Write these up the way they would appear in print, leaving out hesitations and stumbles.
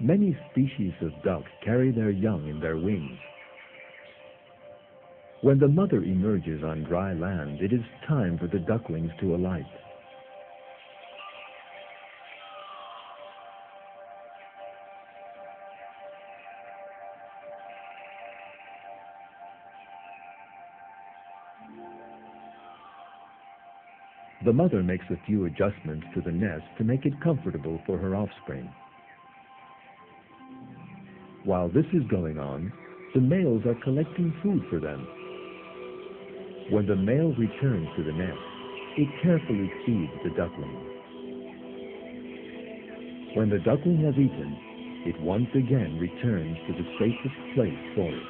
Many species of duck carry their young in their wings. When the mother emerges on dry land, it is time for the ducklings to alight. The mother makes a few adjustments to the nest to make it comfortable for her offspring. While this is going on, the males are collecting food for them. When the male returns to the nest, it carefully feeds the duckling. When the duckling has eaten, it once again returns to the safest place for it,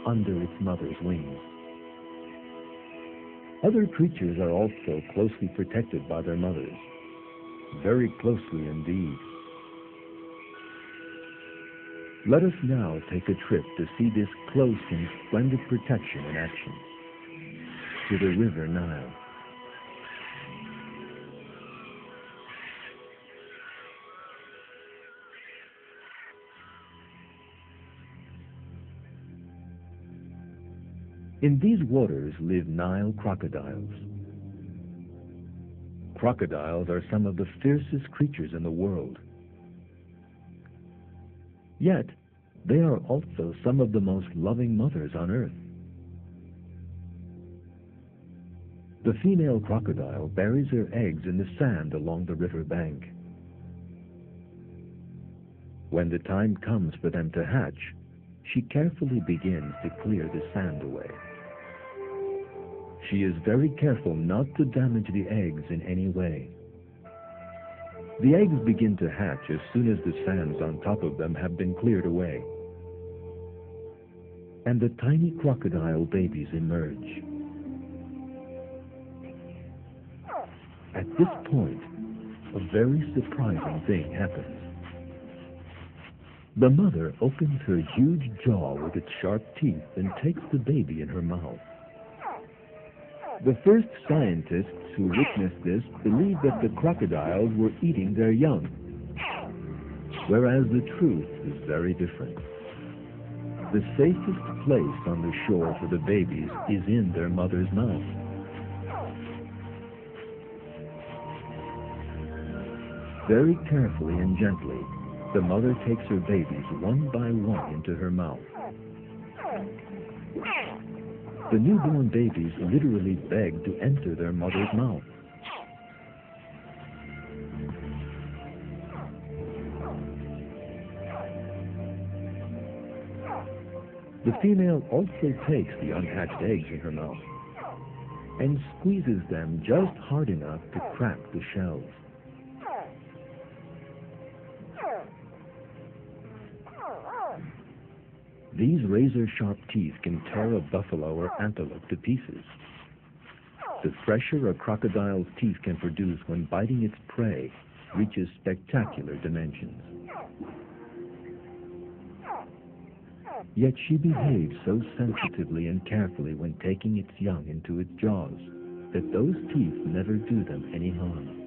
under its mother's wings. Other creatures are also closely protected by their mothers, very closely indeed. Let us now take a trip to see this close and splendid protection in action, to the River Nile. In these waters live Nile crocodiles. Crocodiles are some of the fiercest creatures in the world. Yet, they are also some of the most loving mothers on earth. The female crocodile buries her eggs in the sand along the river bank. When the time comes for them to hatch, she carefully begins to clear the sand away. She is very careful not to damage the eggs in any way. The eggs begin to hatch as soon as the sands on top of them have been cleared away. And the tiny crocodile babies emerge. At this point, a very surprising thing happens. The mother opens her huge jaw with its sharp teeth and takes the baby in her mouth. The first scientists who witnessed this believed that the crocodiles were eating their young, whereas the truth is very different. The safest place on the shore for the babies is in their mother's mouth. Very carefully and gently, the mother takes her babies one by one into her mouth. The newborn babies literally beg to enter their mother's mouth. The female also takes the unhatched eggs in her mouth and squeezes them just hard enough to crack the shells. These razor-sharp teeth can tear a buffalo or antelope to pieces. The pressure a crocodile's teeth can produce when biting its prey reaches spectacular dimensions. Yet she behaves so sensitively and carefully when taking its young into its jaws that those teeth never do them any harm.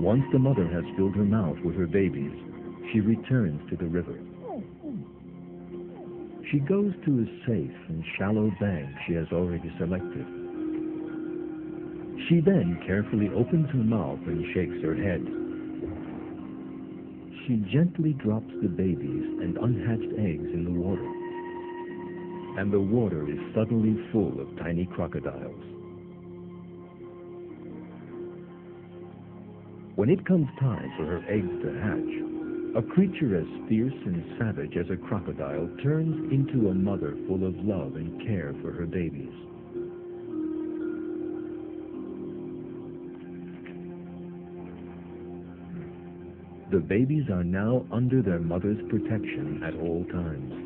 Once the mother has filled her mouth with her babies, she returns to the river. She goes to a safe and shallow bank she has already selected. She then carefully opens her mouth and shakes her head. She gently drops the babies and unhatched eggs in the water. And the water is suddenly full of tiny crocodiles. When it comes time for her eggs to hatch, a creature as fierce and savage as a crocodile turns into a mother full of love and care for her babies. The babies are now under their mother's protection at all times.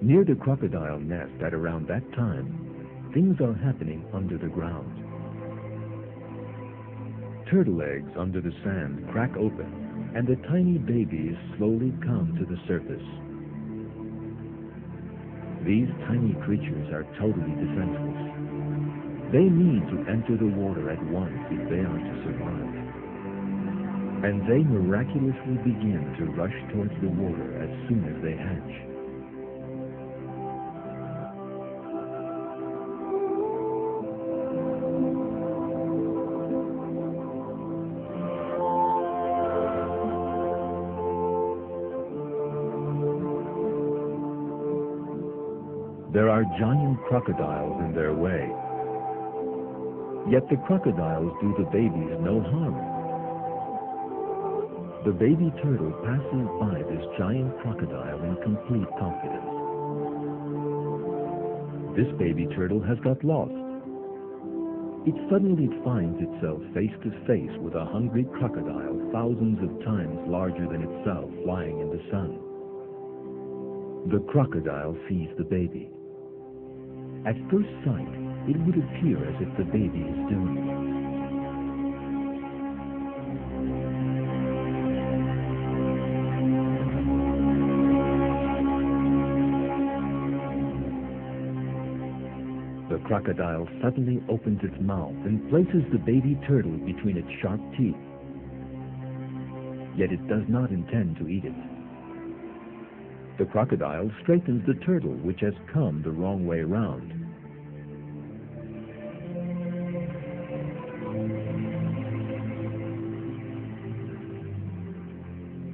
Near the crocodile nest at around that time, things are happening under the ground. Turtle eggs under the sand crack open, and the tiny babies slowly come to the surface. These tiny creatures are totally defenseless. They need to enter the water at once if they are to survive. And they miraculously begin to rush towards the water as soon as they hatch. There are giant crocodiles in their way. Yet the crocodiles do the babies no harm. The baby turtle passes by this giant crocodile in complete confidence. This baby turtle has got lost. It suddenly finds itself face to face with a hungry crocodile thousands of times larger than itself flying in the sun. The crocodile sees the baby. At first sight, it would appear as if the baby is doomed. The crocodile suddenly opens its mouth and places the baby turtle between its sharp teeth. Yet it does not intend to eat it. The crocodile straightens the turtle, which has come the wrong way round.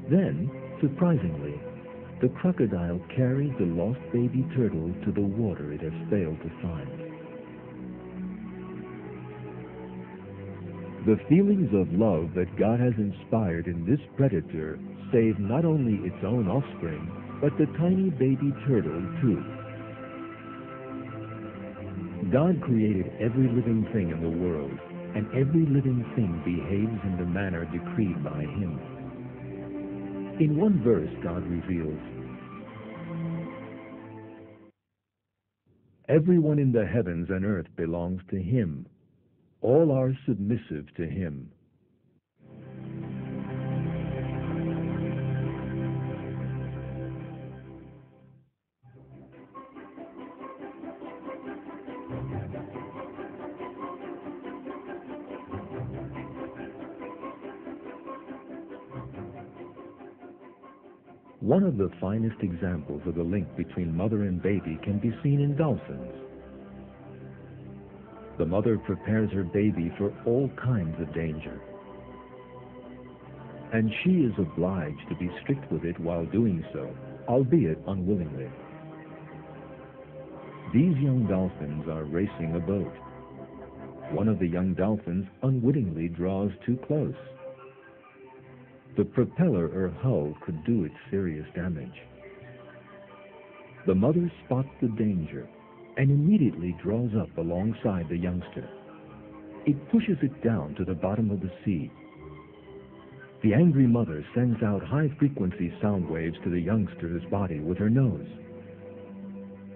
Then, surprisingly, the crocodile carries the lost baby turtle to the water it has failed to find. The feelings of love that God has inspired in this predator save not only its own offspring, but the tiny baby turtle too. God created every living thing in the world, and every living thing behaves in the manner decreed by Him. In one verse, God reveals, "Everyone in the heavens and earth belongs to Him. All are submissive to Him." One of the finest examples of the link between mother and baby can be seen in dolphins. The mother prepares her baby for all kinds of danger, and she is obliged to be strict with it while doing so, albeit unwillingly. These young dolphins are racing a boat. One of the young dolphins unwittingly draws too close. The propeller or hull could do it serious damage. The mother spots the danger and immediately draws up alongside the youngster. It pushes it down to the bottom of the sea. The angry mother sends out high-frequency sound waves to the youngster's body with her nose.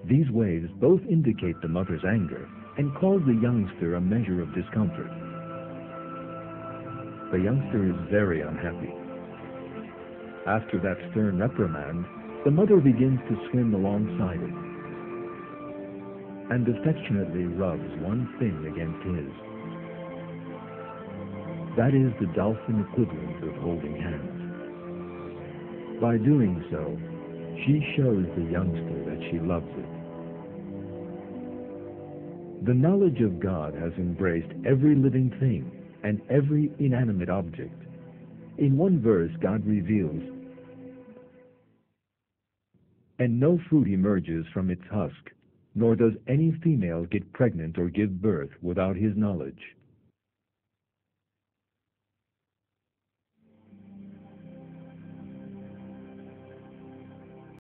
These waves both indicate the mother's anger and cause the youngster a measure of discomfort. The youngster is very unhappy. After that stern reprimand, the mother begins to swim alongside it and affectionately rubs one fin against his. That is the dolphin equivalent of holding hands. By doing so, she shows the youngster that she loves it. The knowledge of God has embraced every living thing and every inanimate object. In one verse, God reveals, "And no fruit emerges from its husk, nor does any female get pregnant or give birth without His knowledge."